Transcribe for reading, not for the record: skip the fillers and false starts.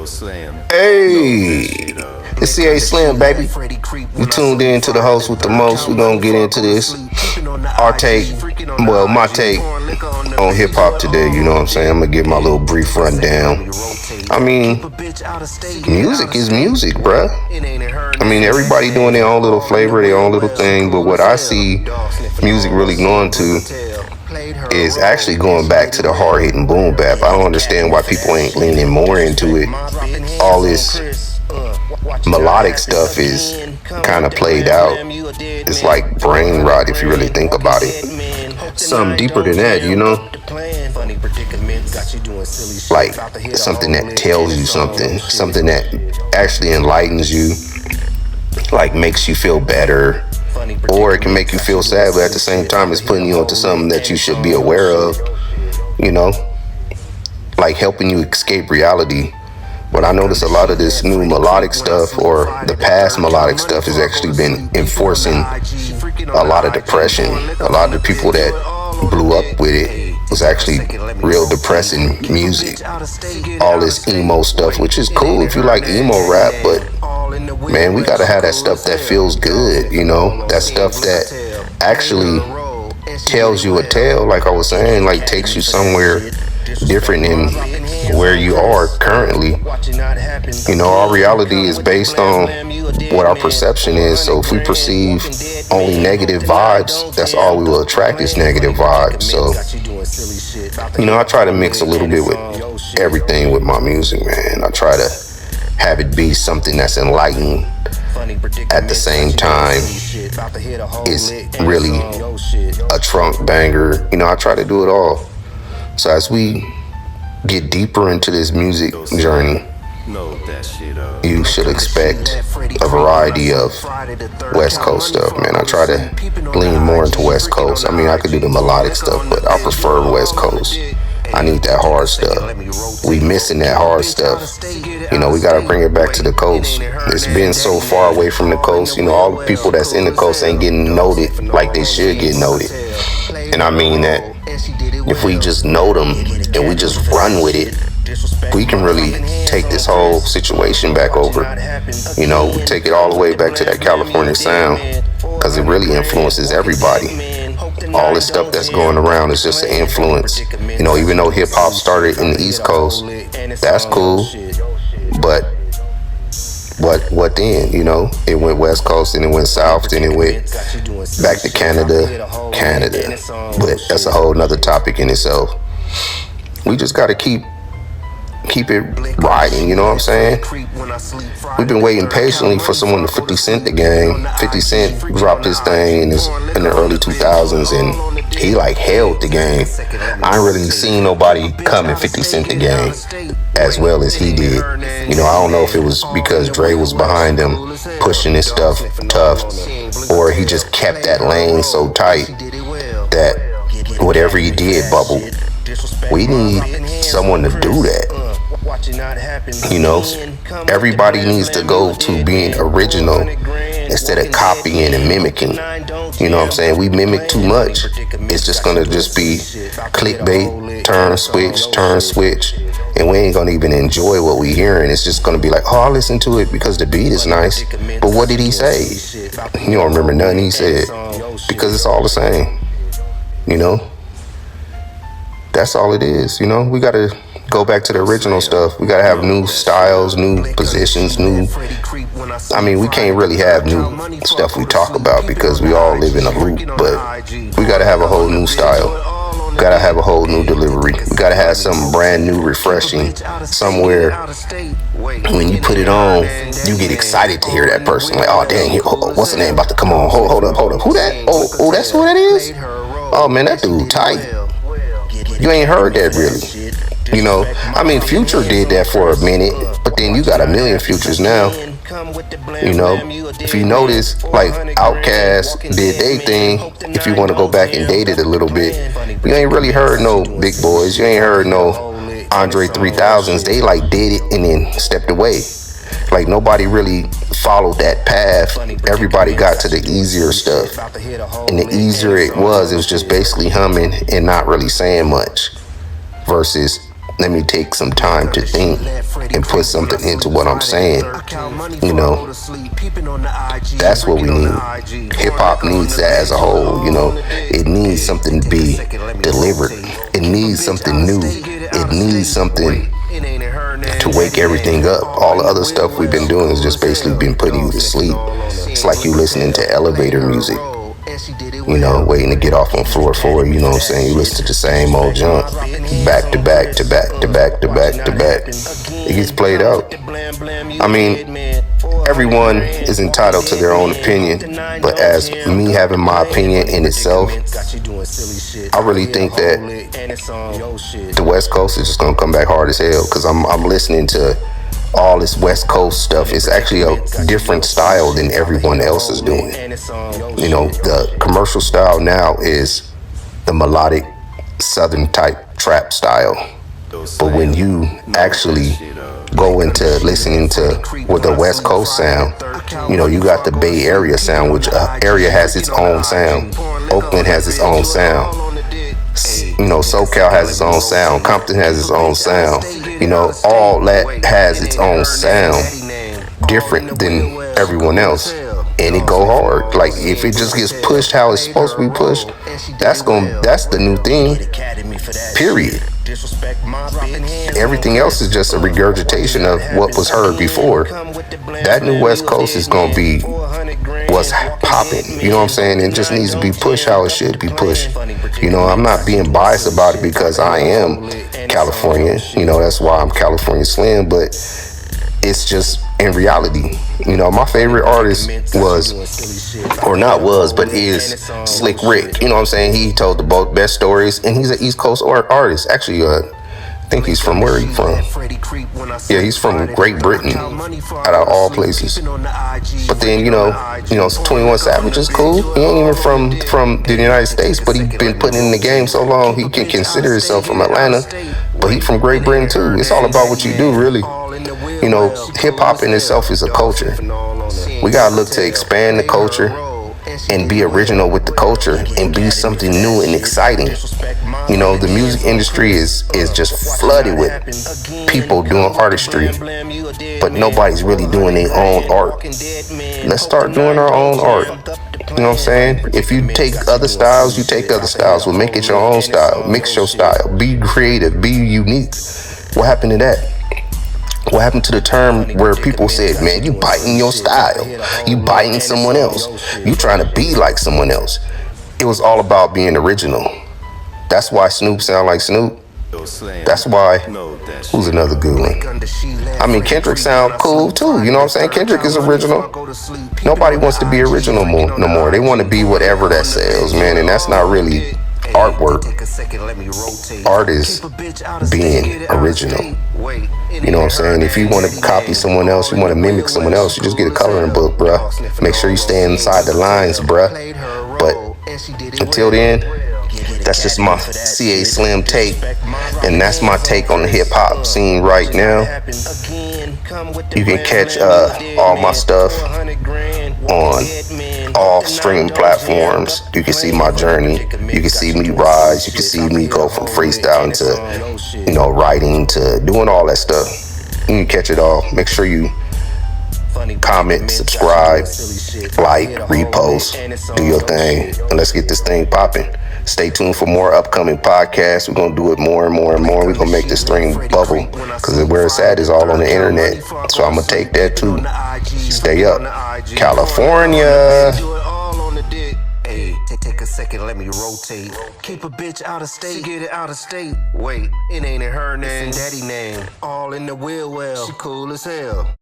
Hey, it's CA Slim, baby. You tuned in to the host with the most. We're gonna get into this. Our take, well, my take on hip hop today. You know what I'm saying? I'm gonna give my little brief rundown. I mean, music is music, bruh. I mean, everybody doing their own little flavor, their own little thing. But what I see music really going to is actually going back to the hard-hitting boom bap. I don't understand why people ain't leaning more into it. All this melodic stuff is kind of played out. It's like brain rot if you really think about it. Something deeper than that, you know? Like something that tells you something that actually enlightens you, like makes you feel better. Or it can make you feel sad, but at the same time, it's putting you onto something that you should be aware of, you know, like helping you escape reality. But I notice a lot of this new melodic stuff, or the past melodic stuff, has actually been enforcing a lot of depression. A lot of the people that blew up with it was actually real depressing music. All this emo stuff, which is cool if you like emo rap, but man, we gotta have that stuff that feels good, you know, that stuff that actually tells you a tale, like I was saying, like takes you somewhere different than where you are currently. You know, our reality is based on what our perception is. So if we perceive only negative vibes, that's all we will attract is negative vibes. So, you know, I try to mix a little bit with everything with my music, man. I try to have it be something that's enlightening. At the same time, it's really a trunk banger. You know, I try to do it all. So as we get deeper into this music journey, you should expect a variety of West Coast stuff, man. I try to lean more into West Coast. I mean, I could do the melodic stuff, but I prefer West Coast. I need that hard stuff. We missing that hard stuff. You know, we gotta bring it back to the coast. It's been so far away from the coast. You know, all the people that's in the coast ain't getting noted like they should get noted. And I mean that if we just note them and we just run with it, we can really take this whole situation back over. You know, we take it all the way back to that California sound, because it really influences everybody. All this stuff that's going around is just an influence. You know, even though hip hop started in the East Coast, that's cool. But what then? You know, it went West Coast and it went South, then it went back to Canada. But that's a whole nother topic in itself. We just gotta keep it riding, you know what I'm saying? We've been waiting patiently for someone to 50 Cent the game. 50 Cent dropped his thing in the early 2000s, and he like held the game. I ain't really seen nobody come and 50 Cent the game as well as he did. You know, I don't know if it was because Dre was behind him pushing his stuff tough, or he just kept that lane so tight that whatever he did bubbled. We need someone to do that. You know, everybody needs to go to being original instead of copying and mimicking. You know what I'm saying? We mimic too much. It's just gonna just be clickbait, turn switch, and we ain't gonna even enjoy what we hearing. It's just gonna be like, oh, I listen to it because the beat is nice. But what did he say? You don't remember nothing he said, because it's all the same. You know? That's all it is, you know? We gotta go back to the original stuff. We gotta have new styles, new positions, I mean, we can't really have new stuff we talk about because we all live in a loop, but we gotta have a whole new style. We gotta have a whole new delivery. We gotta have something brand new, refreshing, somewhere when you put it on, you get excited to hear that person. Like, oh, dang, what's the name about to come on? Hold up. Who that? Oh, that's who that is? Oh, man, that dude tight. You ain't heard that really. You know, I mean, Future did that for a minute, but then you got a million Futures now. You know, if you notice, like Outkast did they thing. If you want to go back and date it a little bit, you ain't really heard no Big Boys. You ain't heard no Andre 3000s. They like did it and then stepped away. Like nobody really followed that path. Everybody got to the easier stuff, and the easier it was just basically humming and not really saying much, versus let me take some time to think and put something into what I'm saying. You know, that's what we need. Hip hop needs that as a whole. You know, it needs something to be delivered. It needs something new. It needs something to wake everything up. All the other stuff we've been doing has just basically been putting you to sleep. It's like you listening to elevator music. You know, waiting to get off on floor 4, you know what I'm saying? You listen to the same old junk, back to back to back to back to back to back. It gets played out. I mean, everyone is entitled to their own opinion, but as me having my opinion in itself, I really think that the West Coast is just gonna come back hard as hell, because I'm listening to all this West Coast stuff. Is actually a different style than everyone else is doing. You know, the commercial style now is the melodic Southern type trap style. But when you actually go into listening to what the West Coast sound, you know, you got the Bay Area sound, which area has its own sound. Oakland has its own sound. You know, SoCal has its own sound. Compton has its own sound. You know, all that has its own sound, different than everyone else, and it go hard. Like if it just gets pushed how it's supposed to be pushed, that's the new thing. Period. Everything else is just a regurgitation of what was heard before. That new West Coast is gonna be what's popping. You know what I'm saying? It just needs to be pushed how it should be pushed. You know, I'm not being biased about it because I am California. You know, that's why I'm California Slim, but it's just in reality. You know, my favorite artist but is Slick Rick. You know what I'm saying? He told the best stories, and he's an East Coast artist. Actually, I think he's from, where he from? Yeah, he's from Great Britain, out of all places. But then, you know, 21 Savage is cool. He ain't even from the United States, but he's been putting in the game so long, he can consider himself from Atlanta, but he's from Great Britain too. It's all about what you do, really. You know, hip hop in itself is a culture. We gotta look to expand the culture and be original with the culture and be something new and exciting. You know, the music industry is just flooded with people doing artistry, but nobody's really doing their own art. Let's start doing our own art. You know what I'm saying? If you take other styles, you take other styles. Well, make it your own style. Mix your style. Be creative. Be unique. What happened to that? What happened to the term where people said, man, you biting your style, you biting someone else, you trying to be like someone else? It was all about being original. That's why Snoop sound like Snoop. That's why, who's another good one? I mean, Kendrick sound cool too, you know what I'm saying? Kendrick is original. Nobody wants to be original no more. They want to be whatever that sells, man, and that's not really artwork. Art is being original. You know what I'm saying? If you want to copy someone else, you want to mimic someone else, you just get a coloring book, bruh. Make sure you stay inside the lines, bruh. But until then, that's just my CA Slim take, and that's my take on the hip hop scene right now. You can catch all my stuff on all streaming platforms. You can see my journey. You can see me rise. You can see me go from freestyling to, you know, writing to doing all that stuff. You can catch it all. Make sure you comment, subscribe, like, repost, do your thing, and let's get this thing popping. Stay tuned for more upcoming podcasts. We're going to do it more and more and more. We're going to make this thing bubble, because where it's at is all on the internet. So I'm going to take that too. Stay up. California. Take a second, let me rotate. Keep a bitch out of state, get it out of state. Wait, it ain't in her name, it's in daddy name. All in the wheel well, she cool as hell.